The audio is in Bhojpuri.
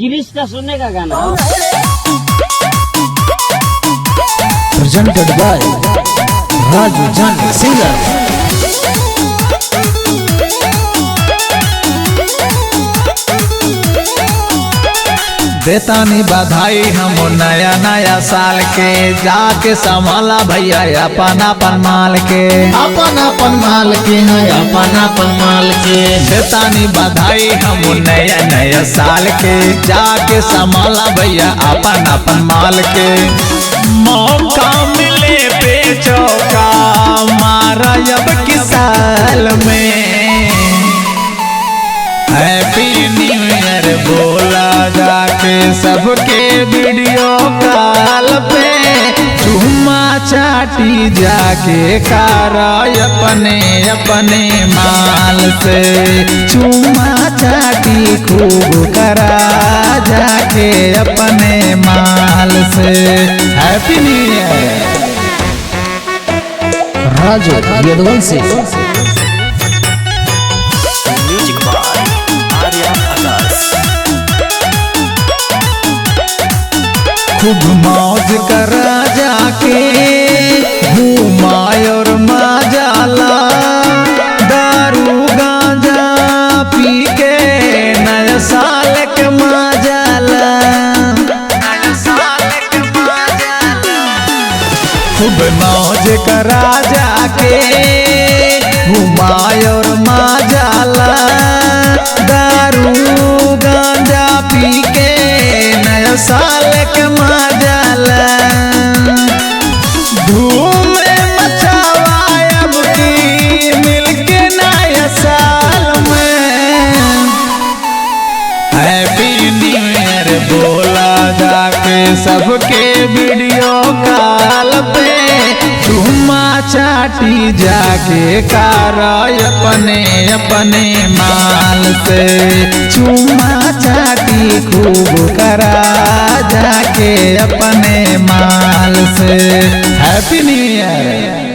गिरीश का सुनने का गाना presented by Raju Jan Singer। देतानी बधाई हम नया नया साल के, जाके संभाला भैया अपन अपन माल के, अपन अपन माल के है अपन अपन माल के। देतानी बधाई हम नया नया साल के, जाके संभाला भैया अपन अपन माल के। मौका मिले पे चौका मारा अब की साल में, हैप्पी न्यू ईयर बोला जाके सबके वीडियो कॉल पे, चुम्मा चाटी जाके कारा अपने अपने माल से, चुम्मा चाटी खूब करा जाके अपने माल से। Happy new year Raju Yaduvanshi. खूब मौज करा जाके घूमाय और मजाला, दारू गांजा पी के नया साल के मजाला, खूब मौज करा जाके घूमाय और मजाला, दारू गांजा पी के नया साल के मजाला, धूम मचावा अब की मिलके नया साल में। हैप्पी न्यू ईयर बोला जाके सबके वीडियो कॉल पे, चुम्मा चाटी जाके कारा अपने अपने माल से, चुम्मा चाटी खूब करा जाके अपने माल से। Happy new year.